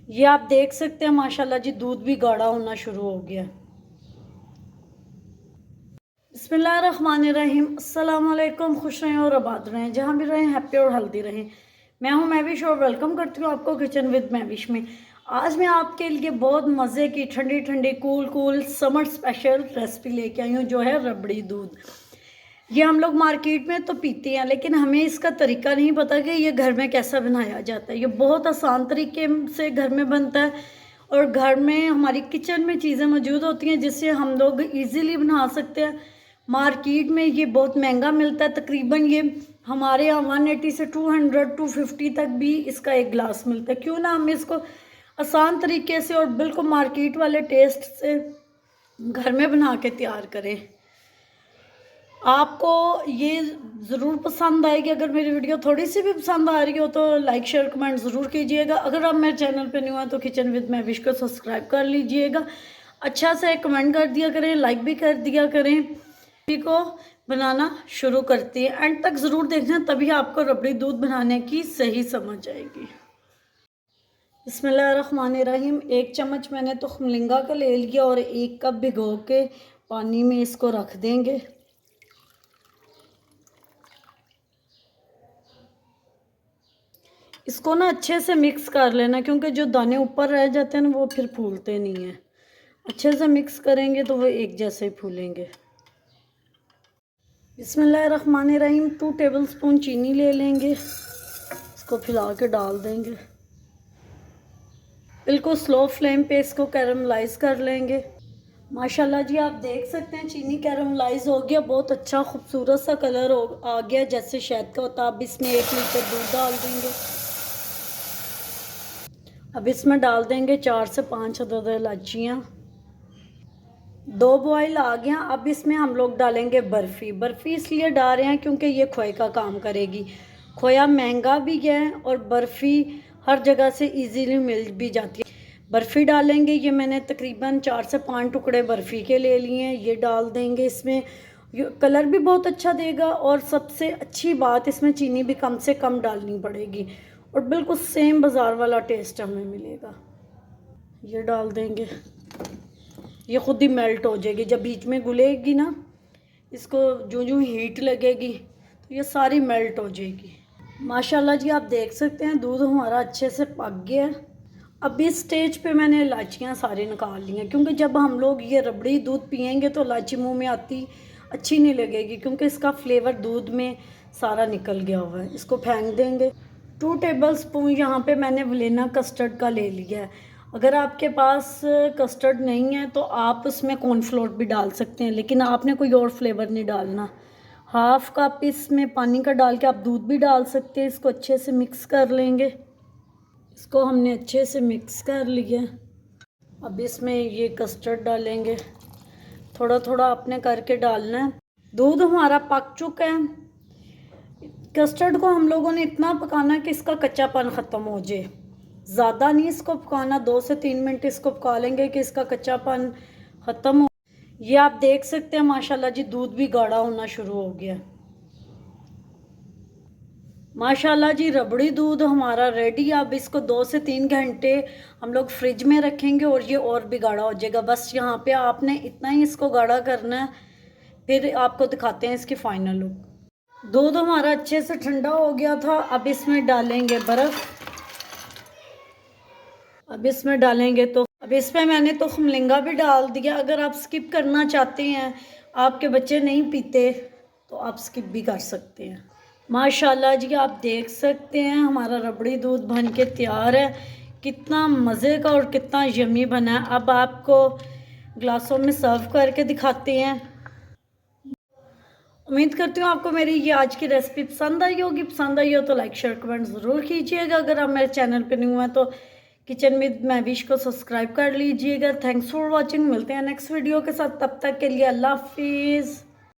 ये आप देख सकते हैं माशाल्लाह जी दूध भी गाढ़ा होना शुरू हो गया। बिस्मिल्लाहिर्रहमानिर्रहीम। अस्सलाम वालेकुम। खुश रहें और आबाद रहें, जहाँ भी रहें हैप्पी और हेल्दी रहें। मैं हूँ महविश और वेलकम करती हूँ आपको किचन विद महविश में। आज मैं आपके लिए बहुत मज़े की ठंडी ठंडी कूल समर स्पेशल रेसिपी लेके आई हूँ, जो है रबड़ी दूध। ये हम लोग मार्केट में तो पीते हैं, लेकिन हमें इसका तरीका नहीं पता कि ये घर में कैसा बनाया जाता है। ये बहुत आसान तरीके से घर में बनता है और घर में हमारी किचन में चीज़ें मौजूद होती हैं जिससे हम लोग इजीली बना सकते हैं। मार्केट में ये बहुत महंगा मिलता है, तकरीबन ये हमारे यहाँ 180 से 200 250 तक भी इसका एक गिलास मिलता है। क्यों ना हम इसको आसान तरीके से और बिल्कुल मार्केट वाले टेस्ट से घर में बना के तैयार करें। आपको ये ज़रूर पसंद आएगी। अगर मेरी वीडियो थोड़ी सी भी पसंद आ रही हो तो लाइक शेयर कमेंट ज़रूर कीजिएगा। अगर आप मेरे चैनल पे न्यू हैं तो किचन विद महविश को सब्सक्राइब कर लीजिएगा। अच्छा से कमेंट कर दिया करें, लाइक भी कर दिया करें। को बनाना शुरू करती है, एंड तक ज़रूर देखना, तभी आपको रबड़ी दूध बनाने की सही समझ आएगी। बिस्मिल्लाहिर्रहमानिर्रहीम। 1 चम्मच मैंने तो खमलिंगा का ले लिया और 1 कप भिगो के पानी में इसको रख देंगे। इसको ना अच्छे से मिक्स कर लेना, क्योंकि जो दाने ऊपर रह जाते हैं ना वो फिर फूलते नहीं हैं। अच्छे से मिक्स करेंगे तो वो एक जैसे ही फूलेंगे। बिस्मिल्लाहिर्रहमानिर्रहीम। 2 टेबलस्पून चीनी ले लेंगे, इसको फैला के डाल देंगे। बिल्कुल स्लो फ्लेम पे इसको कैरमलाइज कर लेंगे। माशाल्लाह जी आप देख सकते हैं चीनी कैरमलाइज हो गया, बहुत अच्छा खूबसूरत सा कलर आ गया जैसे शहद का होता। अब इसमें 1 लीटर दूध डाल देंगे। अब इसमें डाल देंगे 4 से 5 अदद इलायचियाँ। 2 बॉयल आ गया। अब इसमें हम लोग डालेंगे बर्फ़ी। बर्फ़ी इसलिए डाल रहे हैं क्योंकि ये खोए का काम करेगी। खोया महंगा भी है और बर्फ़ी हर जगह से इजीली मिल भी जाती है। बर्फ़ी डालेंगे। ये मैंने तकरीबन 4 से 5 टुकड़े बर्फ़ी के ले लिए हैं, ये डाल देंगे इसमें। कलर भी बहुत अच्छा देगा और सबसे अच्छी बात, इसमें चीनी भी कम से कम डालनी पड़ेगी और बिल्कुल सेम बाज़ार वाला टेस्ट हमें मिलेगा। ये डाल देंगे। ये खुद ही मेल्ट हो जाएगी जब बीच में घुलेगी ना, इसको जो जो हीट लगेगी तो ये सारी मेल्ट हो जाएगी। माशाल्लाह जी आप देख सकते हैं दूध हमारा अच्छे से पक गया है। अब इस स्टेज पे मैंने इलायचियाँ सारी निकाल ली हैं, क्योंकि जब हम लोग ये रबड़ी दूध पियेंगे तो इलायची मुंह में आती अच्छी नहीं लगेगी, क्योंकि इसका फ्लेवर दूध में सारा निकल गया हुआ है। इसको फेंक देंगे। 2 टेबलस्पून यहाँ पे मैंने वनीला कस्टर्ड का ले लिया है। अगर आपके पास कस्टर्ड नहीं है तो आप उसमें कॉर्नफ्लोर भी डाल सकते हैं, लेकिन आपने कोई और फ्लेवर नहीं डालना। 1/2 कप इसमें पानी का डाल के आप दूध भी डाल सकते हैं। इसको अच्छे से मिक्स कर लेंगे। इसको हमने अच्छे से मिक्स कर लिया। अब इसमें ये कस्टर्ड डालेंगे, थोड़ा थोड़ा आपने करके डालना है। दूध हमारा पक चुका है। कस्टर्ड को हम लोगों ने इतना पकाना कि इसका कच्चापन ख़त्म हो जाए। ज़्यादा नहीं इसको पकाना, 2 से 3 मिनट इसको पका लेंगे कि इसका कच्चापन ख़त्म हो। ये आप देख सकते हैं माशाल्लाह जी दूध भी गाढ़ा होना शुरू हो गया। माशाल्लाह जी रबड़ी दूध हमारा रेडी। अब इसको 2 से 3 घंटे हम लोग फ्रिज में रखेंगे और ये और भी गाढ़ा हो जाएगा। बस यहाँ पे आपने इतना ही इसको गाढ़ा करना है, फिर आपको दिखाते हैं इसकी फाइनल लुक। दूध हमारा अच्छे से ठंडा हो गया था। अब इसमें डालेंगे बर्फ़। अब इसमें डालेंगे तो अब इसमें मैंने तो खमलिंगा भी डाल दिया। अगर आप स्किप करना चाहते हैं, आपके बच्चे नहीं पीते, तो आप स्किप भी कर सकते हैं। माशाल्लाह जी आप देख सकते हैं हमारा रबड़ी दूध बन के तैयार है। कितना मज़े का और कितना यम्मी बना है। अब आपको ग्लासों में सर्व करके दिखाते हैं। उम्मीद करती हूँ आपको मेरी ये आज की रेसिपी पसंद आई होगी। पसंद आई हो तो लाइक शेयर कमेंट ज़रूर कीजिएगा। अगर आप मेरे चैनल पर न्यू हैं तो किचन विद महविश को सब्सक्राइब कर लीजिएगा। Thanks for watching. मिलते हैं नेक्स्ट वीडियो के साथ, तब तक के लिए अल्लाह हाफिज़।